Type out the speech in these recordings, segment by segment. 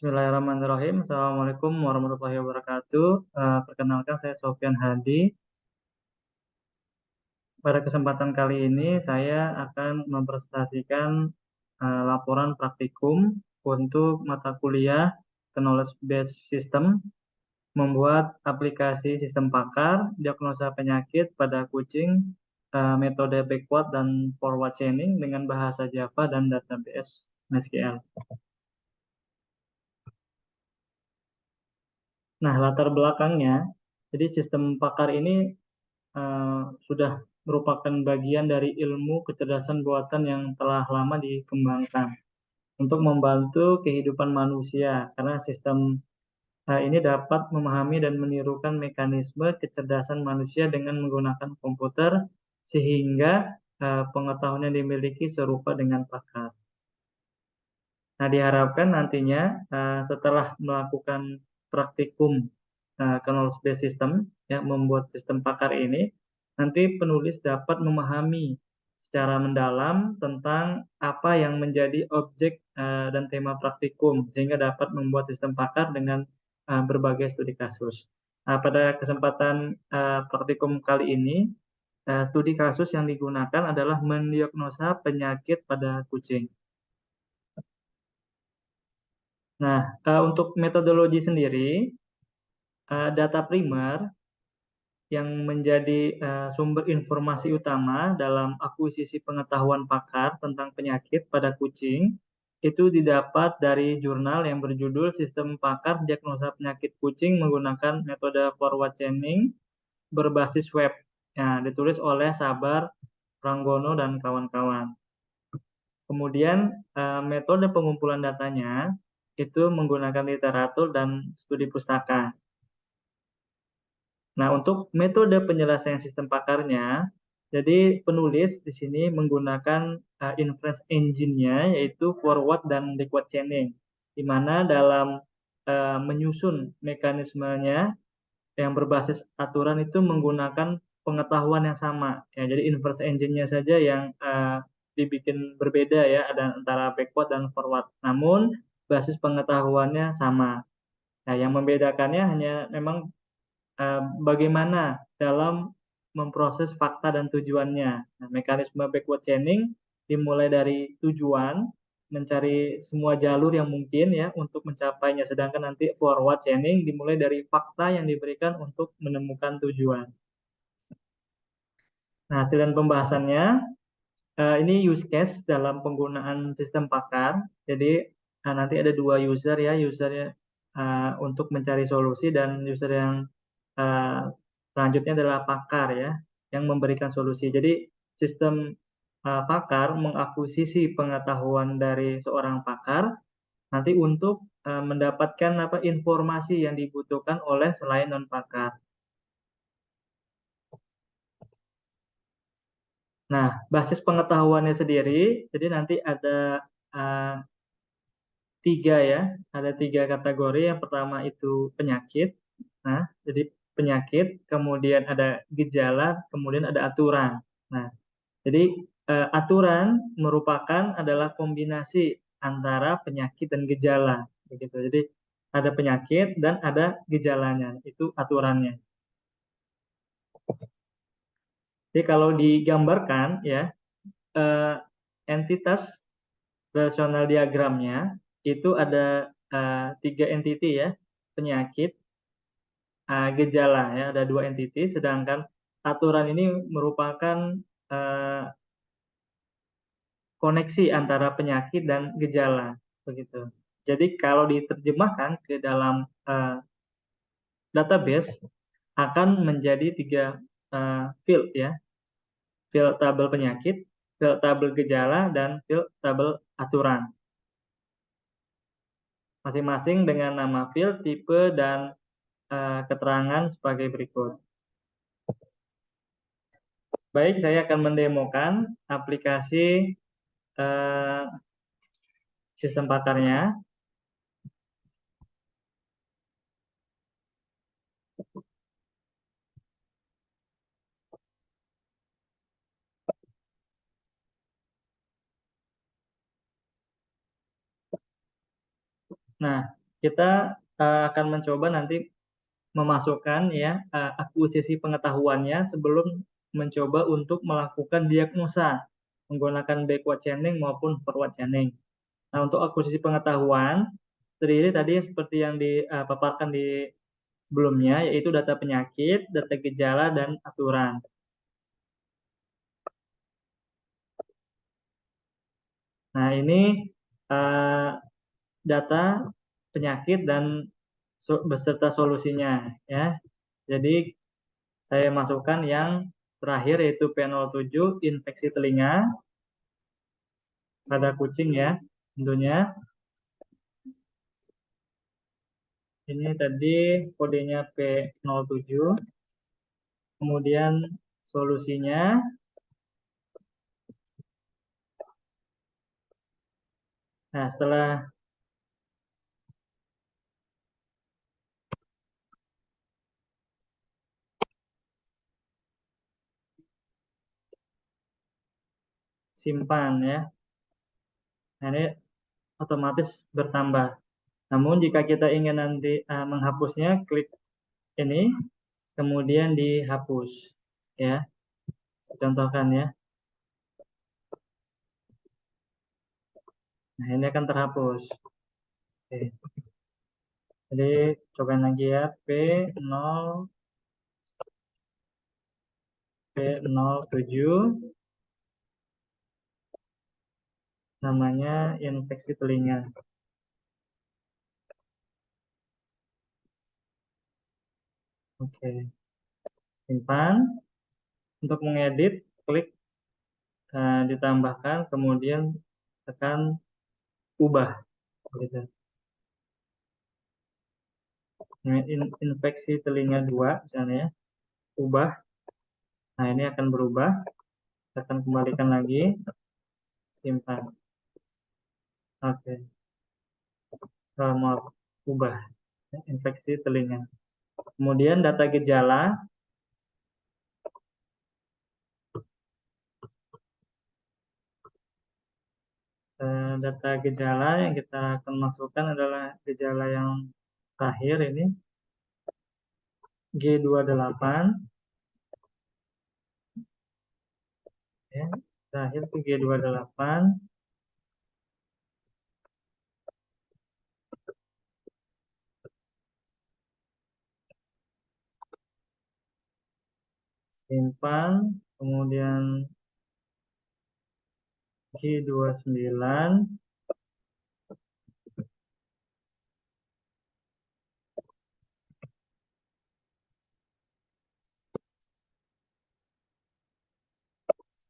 Bismillahirrahmanirrahim. Assalamualaikum warahmatullahi wabarakatuh. Perkenalkan saya Sofyan Hadi. Pada kesempatan kali ini saya akan mempresentasikan laporan praktikum untuk mata kuliah Knowledge Based System, membuat aplikasi sistem pakar, diagnosa penyakit pada kucing, metode backward dan forward chaining dengan bahasa Java dan database MySQL. Nah, latar belakangnya, jadi sistem pakar ini sudah merupakan bagian dari ilmu kecerdasan buatan yang telah lama dikembangkan untuk membantu kehidupan manusia, karena sistem ini dapat memahami dan menirukan mekanisme kecerdasan manusia dengan menggunakan komputer sehingga pengetahuan yang dimiliki serupa dengan pakar. Nah, diharapkan nantinya setelah melakukan praktikum knowledge based system, ya, membuat sistem pakar ini, nanti penulis dapat memahami secara mendalam tentang apa yang menjadi objek dan tema praktikum, sehingga dapat membuat sistem pakar dengan berbagai studi kasus. Pada kesempatan praktikum kali ini, studi kasus yang digunakan adalah mendiagnosa penyakit pada kucing. Nah, untuk metodologi sendiri, data primer yang menjadi sumber informasi utama dalam akuisisi pengetahuan pakar tentang penyakit pada kucing itu didapat dari jurnal yang berjudul Sistem Pakar Diagnosa Penyakit Kucing menggunakan metode forward chaining berbasis web. Nah, ditulis oleh Sabar, Pranggono, dan kawan-kawan. Kemudian metode pengumpulan datanya itu menggunakan literatur dan studi pustaka. Nah, untuk metode penyelesaian sistem pakarnya, jadi penulis di sini menggunakan inference engine-nya, yaitu forward dan backward chaining, di mana dalam menyusun mekanismenya yang berbasis aturan itu menggunakan pengetahuan yang sama. Ya, jadi inverse engine-nya saja yang dibikin berbeda, ya, ada antara backward dan forward. Namun basis pengetahuannya sama. Nah, yang membedakannya hanya memang bagaimana dalam memproses fakta dan tujuannya. Nah, mekanisme backward chaining dimulai dari tujuan, mencari semua jalur yang mungkin, ya, untuk mencapainya, sedangkan nanti forward chaining dimulai dari fakta yang diberikan untuk menemukan tujuan. Nah, hasil dan pembahasannya ini use case dalam penggunaan sistem pakar. Jadi nanti ada dua user, ya, usernya untuk mencari solusi dan user yang selanjutnya adalah pakar, ya, yang memberikan solusi. Jadi sistem pakar mengakuisisi pengetahuan dari seorang pakar nanti untuk mendapatkan informasi yang dibutuhkan oleh selain non pakar. Nah, basis pengetahuannya sendiri, jadi nanti ada uh, tiga, ya, ada tiga kategori. Yang pertama itu penyakit. Nah, jadi penyakit, kemudian ada gejala, kemudian ada aturan. Nah, jadi aturan merupakan adalah kombinasi antara penyakit dan gejala, begitu. Jadi ada penyakit dan ada gejalanya, itu aturannya. Jadi kalau digambarkan, ya, entitas relational diagramnya itu ada tiga entiti, ya, penyakit, gejala, ya, ada dua entiti, sedangkan aturan ini merupakan koneksi antara penyakit dan gejala, begitu. Jadi kalau diterjemahkan ke dalam database akan menjadi tiga field, ya, field tabel penyakit, field tabel gejala, dan field tabel aturan. Masing-masing dengan nama field, tipe, dan keterangan sebagai berikut. Baik, saya akan mendemokan aplikasi sistem pakarnya. Nah, kita akan mencoba nanti memasukkan ya akuisisi pengetahuannya sebelum mencoba untuk melakukan diagnosa menggunakan backward chaining maupun forward chaining. Nah, untuk akuisisi pengetahuan terdiri tadi seperti yang dipaparkan di sebelumnya, yaitu data penyakit, data gejala, dan aturan. Nah, ini data penyakit dan beserta solusinya ya. Jadi saya masukkan yang terakhir yaitu P07 infeksi telinga pada kucing ya tentunya. Ini tadi kodenya P07. Kemudian solusinya. Nah, setelah simpan ya. Nah, ini otomatis bertambah. Namun jika kita ingin nanti menghapusnya, klik ini, kemudian dihapus. Ya, contohkan ya. Nah, ini akan terhapus. Oke. Jadi cobain lagi ya, P07 namanya infeksi telinga. Oke, simpan. Untuk mengedit, klik ditambahkan, kemudian tekan ubah. Gitu. Infeksi telinga 2 misalnya ya. Ubah. Nah, ini akan berubah. Akan kembalikan lagi. Simpan. Oke. Mau ubah. Infeksi telinga. Kemudian data gejala. Data gejala yang kita akan masukkan adalah gejala yang terakhir ini. G28. Ya, terakhir itu G28. Simpan, kemudian G29.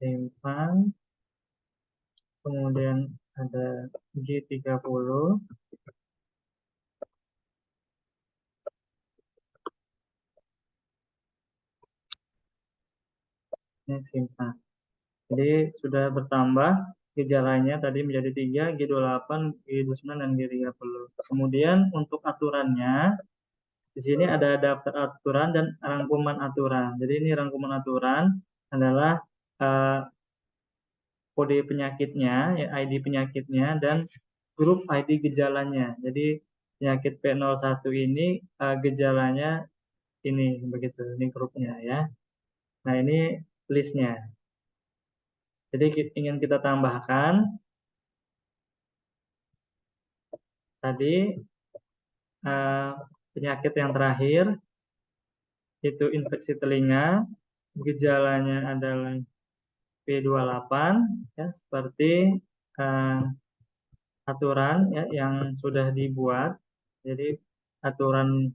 Simpan, kemudian ada G30. Ini simpan. Jadi sudah bertambah gejalanya tadi menjadi 3, G28, G29, dan G30. Kemudian untuk aturannya, di sini ada daftar aturan dan rangkuman aturan. Jadi ini rangkuman aturan adalah kode penyakitnya, ya, ID penyakitnya, dan grup ID gejalanya. Jadi penyakit P01 ini gejalanya ini begitu, ini grupnya ya. Nah, ini listnya. Jadi ingin kita tambahkan tadi penyakit yang terakhir itu infeksi telinga, gejalanya adalah P28 ya, seperti aturan ya yang sudah dibuat. Jadi aturan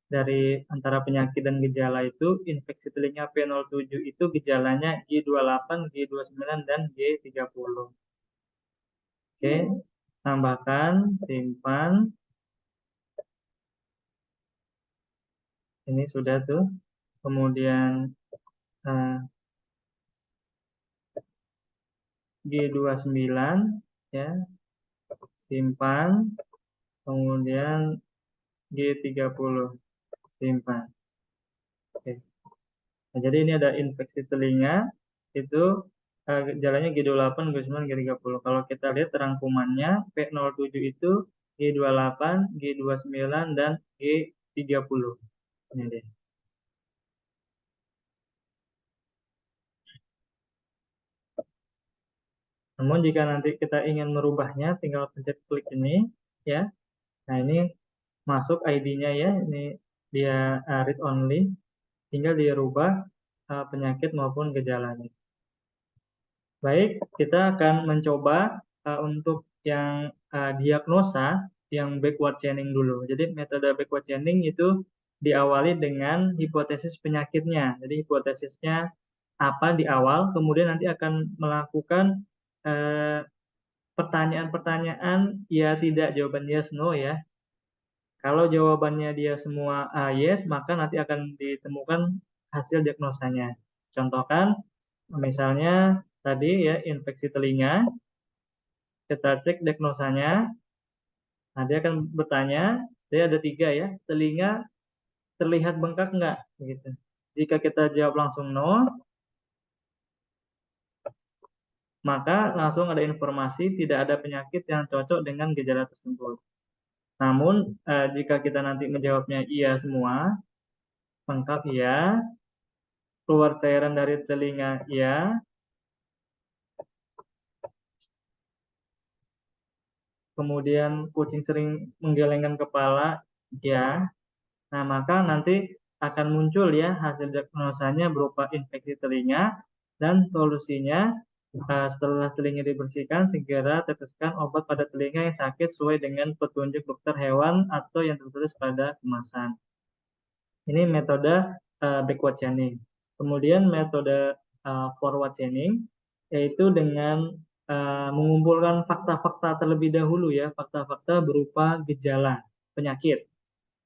dari antara penyakit dan gejala itu infeksi telinga P07 itu gejalanya G28, G29, dan G30. Oke, tambahkan, simpan. Ini sudah tuh. Kemudian G29 ya, simpan. Kemudian G30, simpan. Oke. Nah, jadi ini ada infeksi telinga itu gejalanya G28, G29, G30. Kalau kita lihat rangkumannya P07 itu G28, G29, dan G30. Ini deh. Namun jika nanti kita ingin merubahnya, tinggal pencet klik ini, ya. Nah ini masuk ID-nya ya, ini dia read only, tinggal dia rubah penyakit maupun gejalanya. Baik, kita akan mencoba untuk yang diagnosa yang backward chaining dulu. Jadi metode backward chaining itu diawali dengan hipotesis penyakitnya. Jadi hipotesisnya apa di awal, kemudian nanti akan melakukan pertanyaan-pertanyaan ya tidak, jawaban yes no ya. Kalau jawabannya dia semua yes, maka nanti akan ditemukan hasil diagnosanya. Contohkan, misalnya tadi ya infeksi telinga, kita cek diagnosanya, nah dia akan bertanya, dia ada 3 ya, telinga terlihat bengkak enggak? Gitu. Jika kita jawab langsung no, maka langsung ada informasi tidak ada penyakit yang cocok dengan gejala tersebut. Namun jika kita nanti menjawabnya iya semua, bengkak iya, keluar cairan dari telinga iya, kemudian kucing sering menggelengkan kepala ya, nah maka nanti akan muncul ya hasil diagnosanya berupa infeksi telinga, dan solusinya setelah telinga dibersihkan segera teteskan obat pada telinga yang sakit sesuai dengan petunjuk dokter hewan atau yang tertulis pada kemasan. Ini metode backward chaining. Kemudian metode forward chaining yaitu dengan mengumpulkan fakta-fakta terlebih dahulu ya, fakta-fakta berupa gejala penyakit.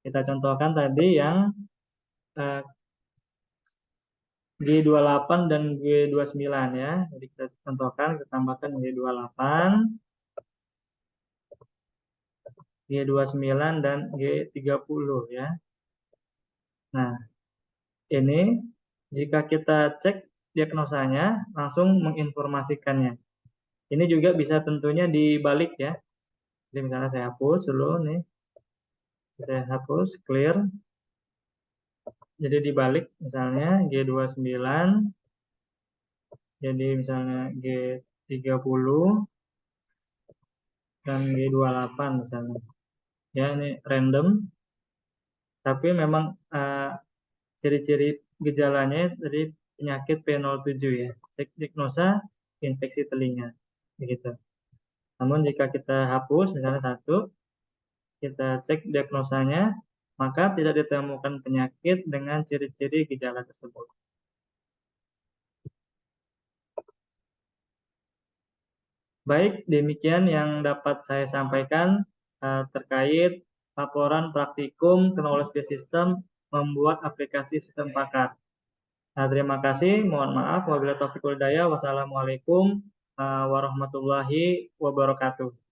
Kita contohkan tadi yang G28 dan G29 ya. Jadi kita contohkan, kita tambahkan G28, G29 dan G30 ya. Nah, ini jika kita cek diagnosanya langsung menginformasikannya. Ini juga bisa tentunya dibalik ya. Jadi misalnya saya hapus dulu nih. Saya hapus, clear. Jadi dibalik misalnya G29 jadi misalnya G30 dan G28 misalnya. Ya, ini random. Tapi memang ciri-ciri gejalanya dari penyakit P07 ya. Diagnosa infeksi telinga. Begitu. Namun jika kita hapus misalnya 1, kita cek diagnosanya, maka tidak ditemukan penyakit dengan ciri-ciri gejala tersebut. Baik, demikian yang dapat saya sampaikan terkait laporan praktikum knowledge base system membuat aplikasi sistem pakar. Nah, terima kasih. Mohon maaf. Wabillahi taufiq wal hidayah. Wassalamualaikum warahmatullahi wabarakatuh.